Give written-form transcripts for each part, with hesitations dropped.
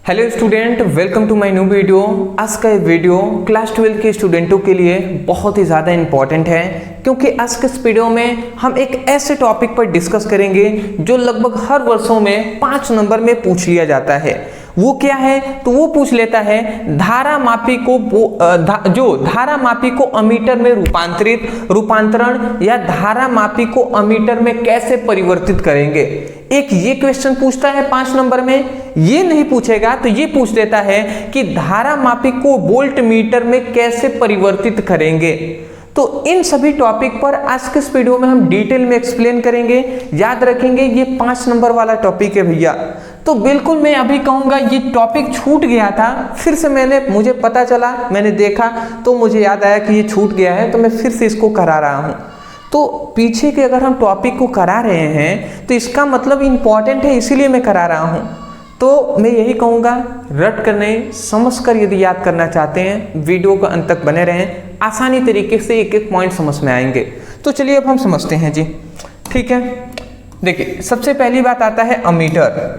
Hello student, welcome to my new video. आज का ये वीडियो क्लास 12 के स्टूडेंटों के लिए बहुत ही ज़्यादा इंपॉर्टेंट है, क्योंकि आज के इस वीडियो में हम एक ऐसे टॉपिक पर डिस्कस करेंगे जो लगभग हर वर्षों में 5 नंबर में पूछ लिया जाता है। वो क्या है? तो वो पूछ लेता है धारा मापी को धारा मापी को अमीटर में रूपांतरण या धारा मापी को अमीटर में कैसे परिवर्तित करेंगे। एक ये क्वेश्चन पूछता है 5 नंबर में। ये नहीं पूछेगा तो ये पूछ देता है कि धारा मापी को वोल्ट मीटर में कैसे परिवर्तित करेंगे। तो इन सभी टॉपिक पर आज के इस वीडियो में हम डिटेल में एक्सप्लेन करेंगे। याद रखेंगे ये 5 नंबर वाला टॉपिक है भैया। तो बिल्कुल मैं अभी कहूंगा ये टॉपिक छूट गया था, फिर से मुझे पता चला, मैंने देखा तो मुझे याद आया कि ये छूट गया है, तो मैं फिर से इसको करा रहा हूं। तो पीछे के अगर हम टॉपिक को करा रहे हैं तो इसका मतलब इंपॉर्टेंट है, इसीलिए मैं करा रहा हूं। तो मैं यही कहूँगा, रट कर नहीं, समझ कर यदि याद करना चाहते हैं वीडियो को अंत तक बने रहें, आसानी तरीके से एक एक पॉइंट समझ में आएंगे। तो चलिए अब हम समझते हैं जी, ठीक है। देखिए सबसे पहली बात आता है अमीटर।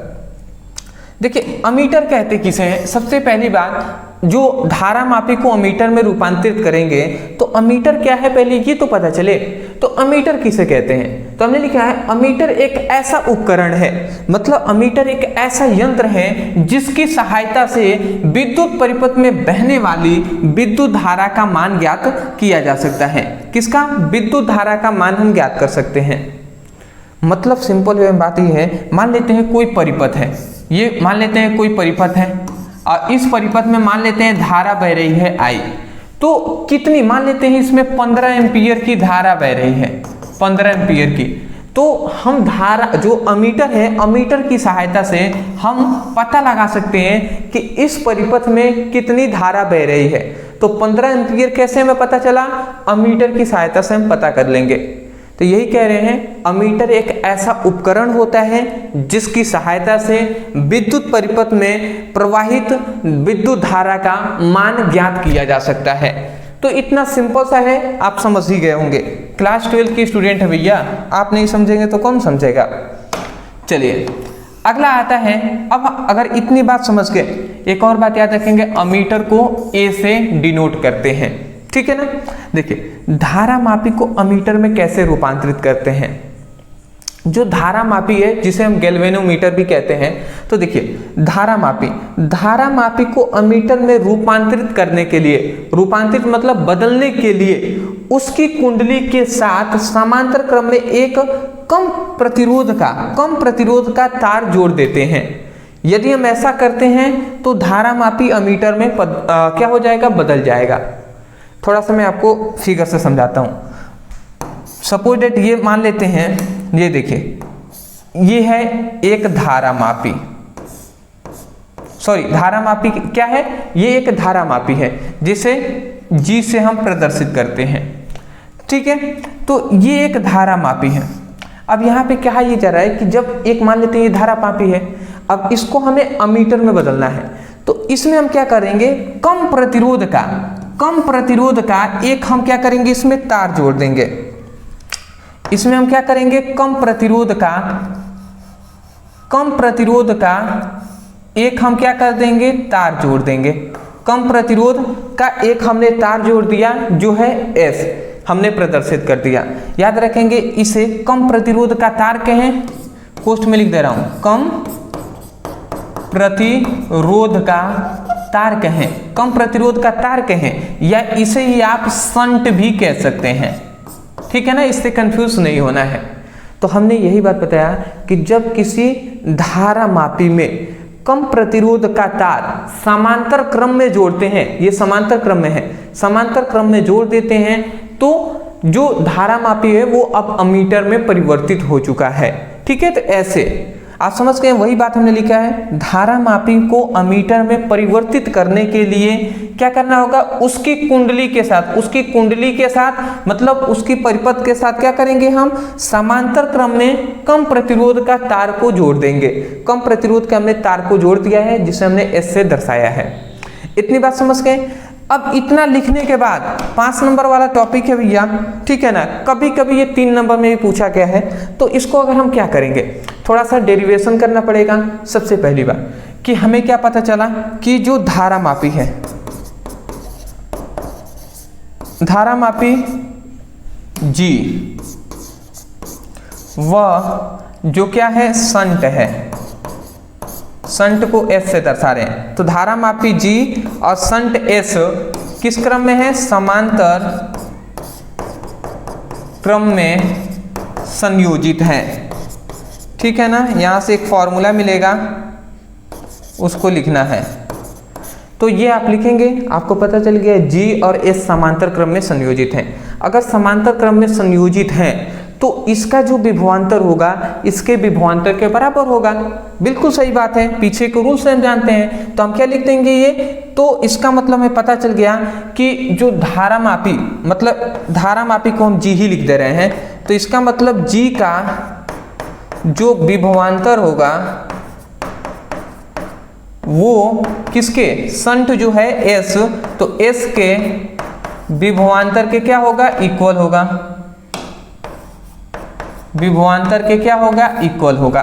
देखिए अमीटर कहते किसे हैं? सबसे पहली बात, जो धारा मापी को अमीटर में रूपांतरित करेंगे तो अमीटर क्या है पहले ये तो पता चले। तो अमीटर किसे कहते हैं? तो हमने लिखा है अमीटर एक ऐसा उपकरण है, मतलब अमीटर एक ऐसा यंत्र है जिसकी सहायता से विद्युत परिपथ में बहने वाली विद्युत धारा का मान ज्ञात किया जा सकता है। किसका? विद्युत धारा का मान हम ज्ञात कर सकते हैं। मतलब सिंपल वे में बात यह है, मान लेते हैं कोई परिपथ है, ये मान लेते हैं कोई परिपथ है और इस परिपथ में मान लेते हैं धारा बह रही है I। तो कितनी? मान लेते हैं इसमें 15 एम्पीयर की धारा बह रही है, 15 एम्पीयर की। तो हम धारा, जो अमीटर है, अमीटर की सहायता से हम पता लगा सकते हैं कि इस परिपथ में कितनी धारा बह रही है। तो 15 एम्पीयर कैसे हमें पता चला? अमीटर की सहायता से हम पता कर लेंगे। तो यही कह रहे हैं अमीटर एक ऐसा उपकरण होता है जिसकी सहायता से विद्युत परिपथ में प्रवाहित विद्युत धारा का मान ज्ञात किया जा सकता है। तो इतना सिंपल सा है, आप समझ ही गए होंगे। क्लास 12 की स्टूडेंट है भैया, आप नहीं समझेंगे तो कौन समझेगा। चलिए अगला आता है, अब अगर इतनी बात समझ के एक और बात याद रखेंगे, अमीटर को A से डिनोट करते हैं, ठीक है ना। देखिए धारा मापी को अमीटर में कैसे रूपांतरित करते हैं। जो धारा मापी है जिसे हम गैल्वेनोमीटर भी कहते हैं, तो देखिए धारा मापी को अमीटर में रूपांतरित करने के लिए, रूपांतरित मतलब बदलने के लिए, उसकी कुंडली के साथ समांतर क्रम में एक कम प्रतिरोध का तार जोड़ देते हैं। यदि हम ऐसा करते हैं तो धारा मापी अमीटर में क्या हो जाएगा? बदल जाएगा। थोड़ा सा मैं आपको फिगर से समझाता हूं। सपोज डेट ये मान लेते हैं, ये देखिए ये है एक धारा मापी, धारा मापी क्या है? ये एक धारा मापी है जिसे G से हम प्रदर्शित करते हैं, ठीक है। तो ये एक धारा मापी है। अब यहाँ पे क्या ये जा रहा है कि जब एक मान लेते हैं ये धारा मापी है, अब इसको हमें अमीटर में बदलना है। तो इसमें हम क्या करेंगे? कम प्रतिरोध का एक हम क्या करेंगे? इसमें तार जोड़ देंगे। इसमें हम क्या करेंगे? कम प्रतिरोध का एक हम क्या कर देंगे? तार जोड़ देंगे। कम प्रतिरोध का एक हमने तार जोड़ दिया जो है S, हमने प्रदर्शित कर दिया। याद रखेंगे इसे कम प्रतिरोध का तार कहें, पोस्ट में लिख दे रहा हूं, कम प्रतिरोध का तार कहें, कम प्रतिरोध का तार कहें, या इसे ही आप शंट भी कह सकते हैं, ठीक है ना। इससे कंफ्यूज नहीं होना है। तो हमने यही बात बताया कि जब किसी धारा मापी में कम प्रतिरोध का तार समांतर क्रम में जोड़ते हैं, ये समांतर क्रम में है, समांतर क्रम में जोड़ देते हैं, तो जो धारा मापी है वो अब अमीटर में परिवर्तित हो चुका है, ठीक है। तो ऐसे आप समझ गए, वही बात हमने लिखा है। धारा मापी को अमीटर में परिवर्तित करने के लिए क्या करना होगा? उसकी कुंडली के साथ मतलब उसकी परिपथ के साथ क्या करेंगे? हम समांतर क्रम में कम प्रतिरोध का तार को जोड़ देंगे। कम प्रतिरोध का हमने तार को जोड़ दिया है जिसे हमने S से दर्शाया है। इतनी बात समझ गए। अब इतना लिखने के बाद 5 नंबर वाला टॉपिक है भैया, ठीक है ना। कभी कभी ये 3 नंबर में भी पूछा गया है, तो इसको अगर हम क्या करेंगे, थोड़ा सा डेरिवेशन करना पड़ेगा। सबसे पहली बात कि हमें क्या पता चला कि जो धारामापी है, धारामापी G वह जो क्या है, संट है, संट को S से दर्शा रहे हैं। तो धारामापी G और संट S किस क्रम में है, समांतर क्रम में संयोजित है। ठीक है ना, यहां से एक फॉर्मूला मिलेगा, उसको लिखना है। तो ये आप लिखेंगे, आपको पता चल गया G और S समांतर क्रम में संयोजित हैं। अगर समांतर क्रम में संयोजित हैं तो इसका जो विभवांतर होगा इसके विभवांतर के बराबर होगा। बिल्कुल सही बात है, पीछे के रूल से हम जानते हैं। तो हम क्या लिख देंगे ये, तो इसका मतलब हमें पता चल गया कि जो धारामापी, मतलब धारामापी को हम G ही लिख दे रहे हैं, तो इसका मतलब G का जो विभवांतर होगा वो किसके, संट जो है S, तो S के विभवांतर के क्या होगा, इक्वल होगा, विभवांतर के क्या होगा, इक्वल होगा।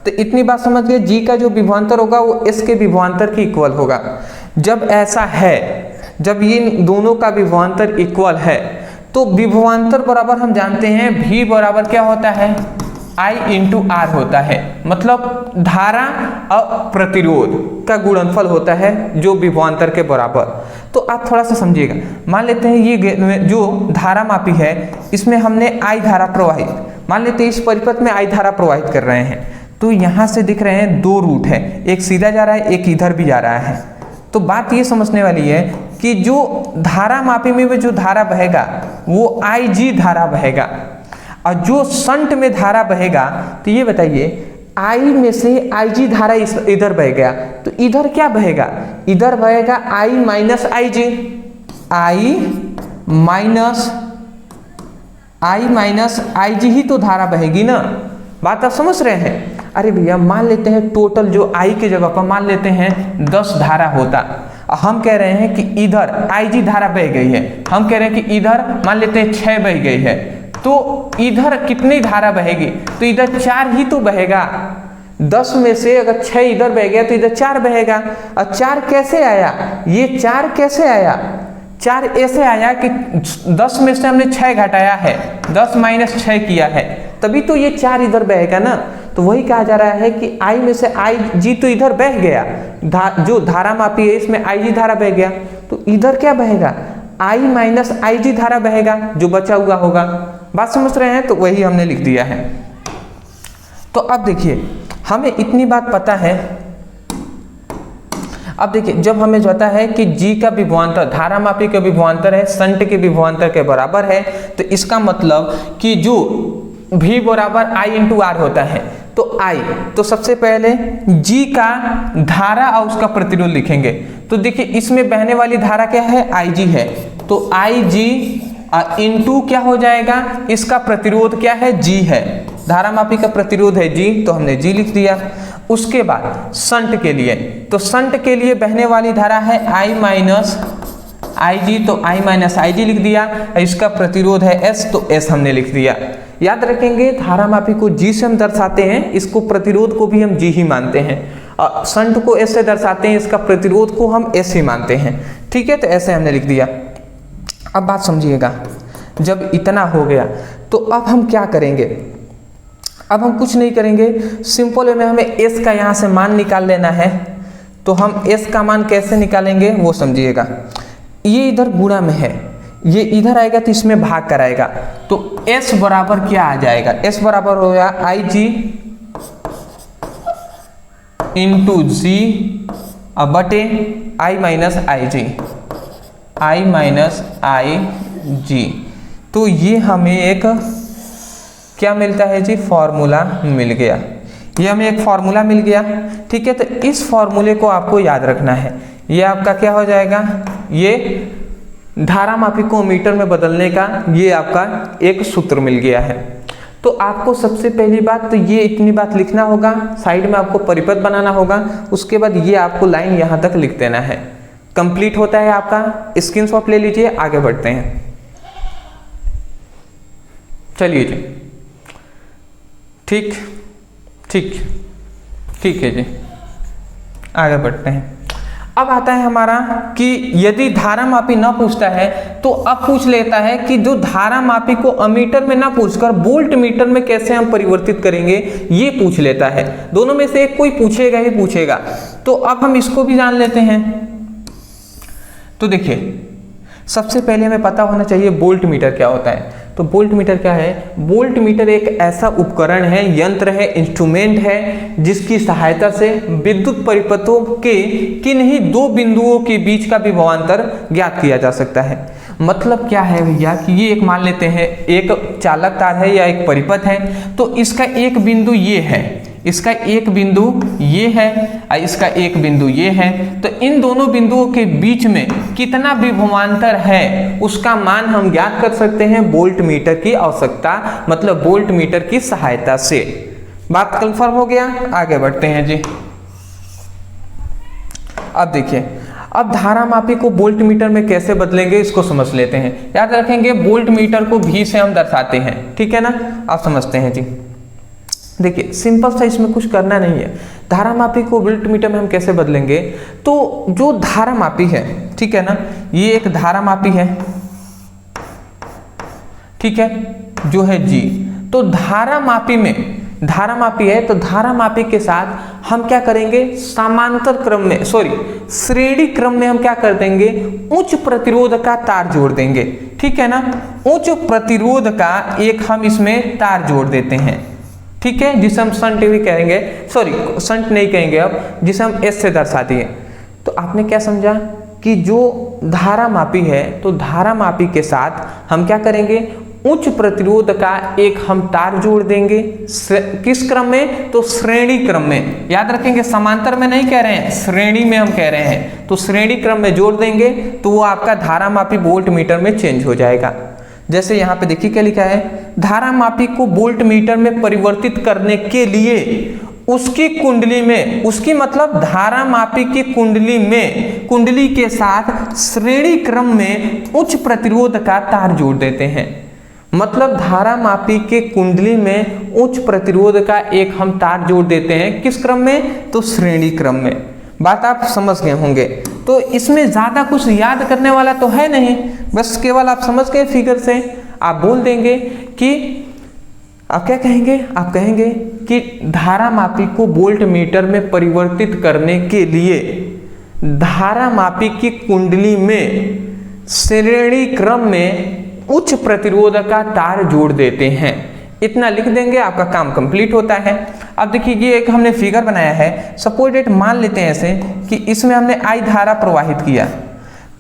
तो इतनी बात समझ गए, G का जो विभवांतर होगा वो S के विभवांतर के इक्वल होगा। जब ऐसा है, जब ये दोनों का विभवांतर इक्वल है, तो विभवांतर बराबर हम जानते हैं V बराबर क्या होता है, I इंटू R होता है, मतलब धारा और प्रतिरोध का गुणनफल होता है जो विभवांतर के बराबर। तो आप थोड़ा सा समझिएगा, मान लेते हैं ये जो धारामापी है इसमें हमने I धारा प्रवाहित, मान लेते हैं इस परिपथ में I धारा प्रवाहित कर रहे हैं। तो यहाँ से दिख रहे हैं दो रूट है, एक सीधा जा रहा है, एक इधर भी जा रहा है। तो बात ये समझने वाली है कि जो धारामापी में जो धारा बहेगा वो IG धारा बहेगा, और जो संट में धारा बहेगा, तो ये बताइए I में से IG धारा इधर बह गया, तो इधर क्या बहेगा, इधर बहेगा I minus IG, I minus IG ही तो धारा बहेगी ना। बात आप समझ रहे हैं। अरे भैया मान लेते हैं टोटल जो I के जगह पर मान लेते हैं 10 धारा होता, हम कह रहे हैं कि इधर IG धारा बह गई है, हम कह रहे हैं कि इधर मान लेते हैं 6 बह गई है, तो इधर कितनी धारा बहेगी, तो इधर 4 ही तो बहेगा। 10 में से अगर 6 इधर बह गया तो इधर 4 बहेगा। और 4 कैसे आया, ये 4 कैसे आया, 4 ऐसे आया कि 10 में से हमने 6 घटाया है, 10 माइनस 6 किया है, तभी तो ये 4 इधर बहेगा ना। तो वही कहा जा रहा है कि I में से IG तो इधर बह गया, जो धारामापी है इसमें IG धारा बह गया, तो इधर क्या बहेगा, I माइनस IG धारा बहेगा, जो बचा हुआ होगा। बात समझ रहे हैं, तो वही हमने लिख दिया है। तो अब देखिए हमें इतनी बात पता है। अब देखिए जब हमें पता है कि G का विभवांतर, धारामापी का विभवांतर है संट के विभवांतर के बराबर है, तो इसका मतलब कि जो V बराबर I इंटू R होता है, तो I, तो सबसे पहले G का धारा और उसका प्रतिरोध लिखेंगे। तो देखिए इसमें बहने वाली धारा क्या है, IG है, तो IG इंटू क्या हो जाएगा, इसका प्रतिरोध क्या है, G है, धारामापी का प्रतिरोध है G, तो हमने G लिख दिया। उसके बाद संट के लिए, तो संट के लिए बहने वाली धारा है I माइनस IG, तो I माइनस IG लिख दिया। इसका प्रतिरोध है S, तो S हमने लिख दिया। याद रखेंगे धारामापी को G से हम दर्शाते हैं, इसको प्रतिरोध को भी हम G ही मानते हैं, और संट को S से दर्शाते हैं, इसका प्रतिरोध को हम S ही मानते हैं। ठीक है, तो ऐसे हमने लिख दिया। अब बात समझिएगा, जब इतना हो गया तो अब हम क्या करेंगे, अब हम कुछ नहीं करेंगे, सिंपल वे में हमें S का यहाँ से मान निकाल लेना है। तो हम S का मान कैसे निकालेंगे वो समझिएगा। ये इधर गुणा में है, ये इधर आएगा तो इसमें भाग कराएगा, तो S बराबर क्या आ जाएगा, S बराबर हो गया IG इंटू G बटे I माइनस IG। तो ये हमें एक क्या मिलता है जी, फॉर्मूला मिल गया। ये हमें एक फॉर्मूला मिल गया। ठीक है, तो इस फॉर्मूले को आपको याद रखना है। ये आपका क्या हो जाएगा, ये धारामापी को मीटर में बदलने का ये आपका एक सूत्र मिल गया है। तो आपको सबसे पहली बात तो ये इतनी बात लिखना होगा, साइड में आपको परिपथ बनाना होगा, उसके बाद ये आपको लाइन यहाँ तक लिख देना है। कंप्लीट होता है आपका, स्क्रीनशॉट ले लीजिए, आगे बढ़ते हैं। चलिए जी, ठीक है जी, आगे बढ़ते हैं। अब आता है हमारा कि यदि धारा मापी ना पूछता है तो अब पूछ लेता है कि जो धारा मापी को अमीटर में ना पूछकर वोल्ट मीटर में कैसे हम परिवर्तित करेंगे, ये पूछ लेता है। दोनों में से एक कोई पूछेगा ही पूछेगा। तो अब हम इसको भी जान लेते हैं। तो देखिए, सबसे पहले हमें पता होना चाहिए वोल्ट मीटर क्या होता है। तो वोल्ट मीटर क्या है? वोल्ट मीटर एक ऐसा उपकरण है, यंत्र है, इंस्ट्रूमेंट है, जिसकी सहायता से विद्युत परिपथों के किन्हीं दो बिंदुओं के बीच का विभवांतर ज्ञात किया जा सकता है। मतलब क्या है भैया कि ये एक मान लेते हैं एक चालक तार है या एक परिपथ है, तो इसका एक बिंदु ये है, इसका एक बिंदु ये है और इसका एक बिंदु ये है। तो इन दोनों बिंदुओं के बीच में कितना विभवांतर है उसका मान हम ज्ञात कर सकते हैं वोल्ट मीटर की आवश्यकता, मतलब वोल्ट मीटर की सहायता से। बात कंफर्म हो गया? आगे बढ़ते हैं जी। अब देखिए, अब धारा मापी को वोल्ट मीटर में कैसे बदलेंगे इसको समझ लेते हैं। याद रखेंगे वोल्ट मीटर को V से हम दर्शाते हैं, ठीक है ना? आप समझते हैं जी। देखिए, सिंपल सा, इसमें कुछ करना नहीं है। धारा मापी को वोल्ट मीटर में हम कैसे बदलेंगे? तो जो धारा मापी है, ठीक है ना, ये एक धारा मापी है, ठीक है, जो है G। तो धारा मापी में, धारा मापी है तो धारा मापी के साथ हम क्या करेंगे? समांतर क्रम में, श्रेणी क्रम में हम क्या कर देंगे? उच्च प्रतिरोध का तार जोड़ देंगे, ठीक है ना? उच्च प्रतिरोध का एक हम इसमें तार जोड़ देते हैं, ठीक है, जिसे हम शंट भी कहेंगे, शंट नहीं कहेंगे अब, जिसे हम S से दर्शा दिए। तो आपने क्या समझा कि जो धारा मापी है तो धारा मापी के साथ हम क्या करेंगे? उच्च प्रतिरोध का एक हम तार जोड़ देंगे। किस क्रम में? तो श्रेणी क्रम में। याद रखेंगे, समांतर में नहीं कह रहे हैं, श्रेणी में हम कह रहे हैं। तो श्रेणी क्रम में जोड़ देंगे तो वो आपका धारा मापी वोल्ट मीटर में चेंज हो जाएगा। जैसे यहाँ पे देखिए क्या लिखा है, धारा मापी को वोल्ट मीटर में परिवर्तित करने के लिए उसकी कुंडली में, उसकी मतलब धारा मापी की कुंडली में, कुंडली के साथ श्रेणी क्रम में उच्च प्रतिरोध का तार जोड़ देते हैं। मतलब धारा मापी के कुंडली में उच्च प्रतिरोध का एक हम तार जोड़ देते हैं। किस क्रम में? तो श्रेणी क्रम में। बात आप समझ गए होंगे। तो इसमें ज्यादा कुछ याद करने वाला तो है नहीं, बस केवल आप समझ गए फिगर से। आप बोल देंगे कि आप क्या कहेंगे? आप कहेंगे कि धारा मापी को वोल्ट मीटर में परिवर्तित करने के लिए धारा मापी की कुंडली में श्रेणी क्रम में उच्च प्रतिरोध का तार जोड़ देते हैं। इतना लिख देंगे, आपका काम कंप्लीट होता है। अब देखिए, ये एक हमने फिगर बनाया है। सपोज डेट मान लेते हैं ऐसे कि इसमें हमने I धारा प्रवाहित किया।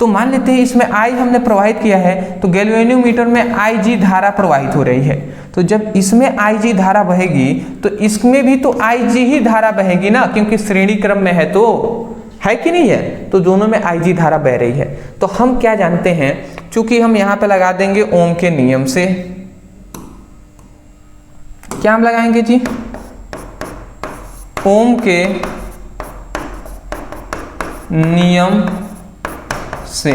तो मान लेते हैं इसमें I हमने प्रवाहित किया है, तो गैल्वेनोमीटर में IG धारा प्रवाहित हो रही है। तो जब इसमें IG धारा बहेगी तो इसमें भी तो IG ही धारा बहेगी ना, क्योंकि श्रेणी क्रम में है, तो है कि नहीं है? तो दोनों में IG धारा बह रही है। तो हम क्या जानते हैं, चूंकि हम यहाँ पे लगा देंगे ओम के नियम से। क्या हम लगाएंगे जी? ओम के नियम से।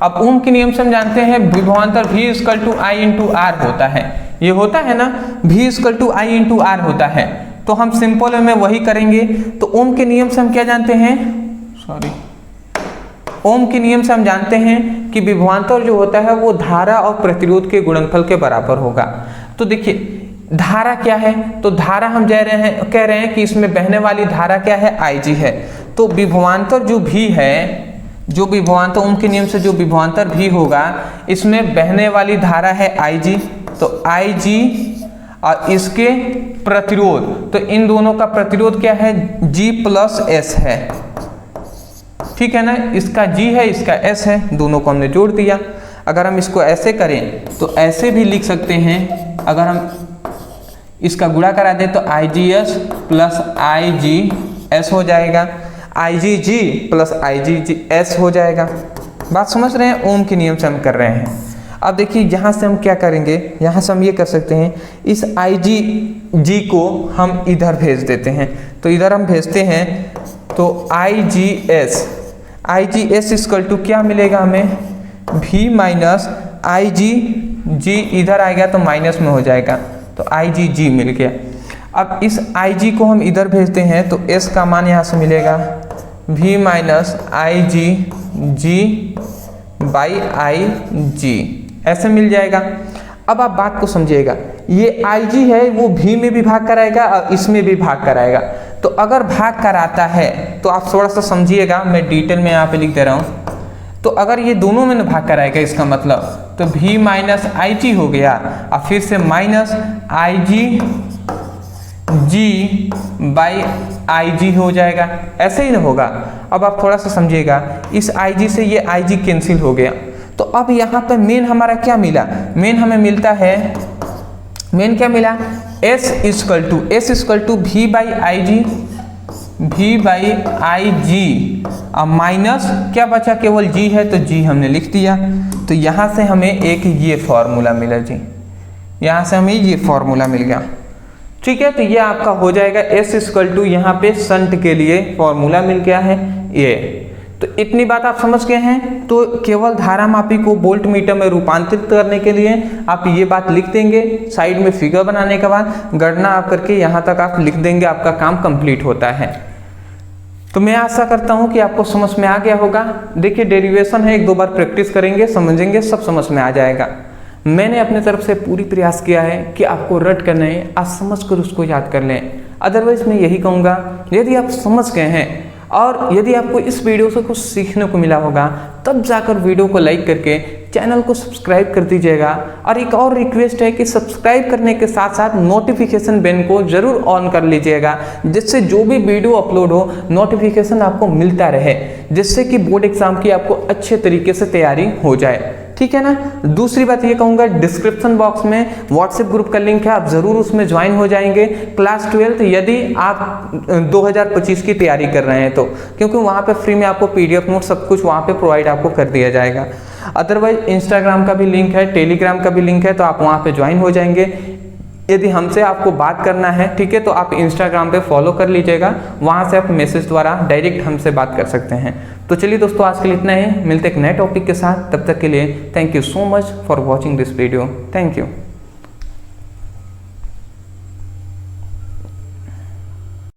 अब ओम के नियम से हम जानते हैं विभवांतर V = I × R होता है। ये होता है ना, V = I × R होता है। तो हम सिंपल में वही करेंगे। तो ओम के नियम से हम क्या जानते हैं? ओम के नियम से हम जानते हैं कि विभवांतर जो होता है वो धारा और प्रतिरोध के गुणनफल के बराबर होगा। तो देखिए, धारा क्या है? तो धारा हम कह रहे हैं कि इसमें बहने वाली धारा क्या है? IG है। तो विभवांतर जो भी है, जो विभवांतर ओम के नियम से जो विभवांतर भी होगा, इसमें बहने वाली धारा है IG। तो IG और इसके प्रतिरोध, तो इन दोनों का प्रतिरोध क्या है? G + S है, ठीक है ना? इसका G है, इसका S है, दोनों को हमने जोड़ दिया। अगर हम इसको ऐसे करें तो ऐसे भी लिख सकते हैं। अगर हम इसका गुणा करा दें तो IGS + IGS हो जाएगा, IGG + IGS हो जाएगा। बात समझ रहे हैं? ओम के नियम से हम कर रहे हैं। अब देखिए, यहाँ से हम क्या करेंगे? यहाँ से हम ये कर सकते हैं, इस IGG को हम इधर भेज देते हैं। तो इधर हम भेजते हैं तो IGS = क्या मिलेगा हमें? V - IGG इधर आएगा तो माइनस में हो जाएगा, तो IGG मिल गया। अब इस IG को हम इधर भेजते हैं तो S का मान यहाँ से मिलेगा v minus I G G by I G, ऐसे मिल जाएगा। अब आप बात को समझिएगा, ये आई जी है वो v में भी भाग कराएगा और इसमें भी भाग कराएगा। तो अगर भाग कराता है तो आप थोड़ा सा समझिएगा, मैं डिटेल में यहाँ पे लिख दे रहा हूँ। तो अगर ये दोनों में भाग कराएगा इसका मतलब तो v माइनस आई जी हो गया और फिर से minus I G G by I जी हो जाएगा, ऐसे ही ना होगा। अब आप थोड़ा सा समझिएगा, इस आई जी से ये आई जी कैंसिल हो गया। तो अब यहाँ पे मेन हमारा क्या मिला, मेन हमें मिलता है, मेन क्या मिला, s equal to v by I G अब माइनस क्या बचा, केवल g है तो g हमने लिख दिया। तो यहाँ से हमें एक ये फॉर्मूला मिला जी, यहाँ से हमें ये फॉर्मूला मिल गया। ठीक है, तो ये आपका हो जाएगा s इक्वल टू यहाँ पे शंट के लिए फॉर्मूला मिल गया है ये। तो इतनी बात आप समझ गए हैं। तो केवल धारा मापी को वोल्ट मीटर में रूपांतरित करने के लिए आप ये बात लिख देंगे, साइड में फिगर बनाने के बाद गणना आप करके यहाँ तक आप लिख देंगे, आपका काम कंप्लीट होता है। तो मैं आशा करता हूँ कि आपको समझ में आ गया होगा। देखिए डेरिवेशन है, एक दो बार प्रैक्टिस करेंगे, समझेंगे, सब समझ में आ जाएगा। मैंने अपने तरफ से पूरी प्रयास किया है कि आपको रट कर नहीं, आज समझ कर उसको याद कर लें। अदरवाइज मैं यही कहूँगा, यदि आप समझ गए हैं और यदि आपको इस वीडियो से कुछ सीखने को मिला होगा, तब जाकर वीडियो को लाइक करके चैनल को सब्सक्राइब कर दीजिएगा। और एक और रिक्वेस्ट है कि सब्सक्राइब करने के साथ साथ नोटिफिकेशन बेल को जरूर ऑन कर लीजिएगा, जिससे जो भी वीडियो अपलोड हो नोटिफिकेशन आपको मिलता रहे, जिससे कि बोर्ड एग्जाम की आपको अच्छे तरीके से तैयारी हो जाए। ठीक है ना। दूसरी बात ये कहूँगा, डिस्क्रिप्शन बॉक्स में व्हाट्सएप ग्रुप का लिंक है, आप जरूर उसमें ज्वाइन हो जाएंगे। क्लास 12 यदि आप 2025 की तैयारी कर रहे हैं तो, क्योंकि वहाँ पे फ्री में आपको PDF नोट सब कुछ वहाँ पे प्रोवाइड आपको कर दिया जाएगा। अदरवाइज इंस्टाग्राम का भी लिंक है, टेलीग्राम का भी लिंक है, तो आप वहाँ पे ज्वाइन हो जाएंगे। यदि हमसे आपको बात करना है, ठीक है, तो आप इंस्टाग्राम पे फॉलो कर लीजिएगा, वहाँ से आप मैसेज द्वारा डायरेक्ट हमसे बात कर सकते हैं। तो चलिए दोस्तों, आज के लिए इतना ही, मिलते एक नए टॉपिक के साथ, तब तक के लिए thank you so much for watching this video. Thank you.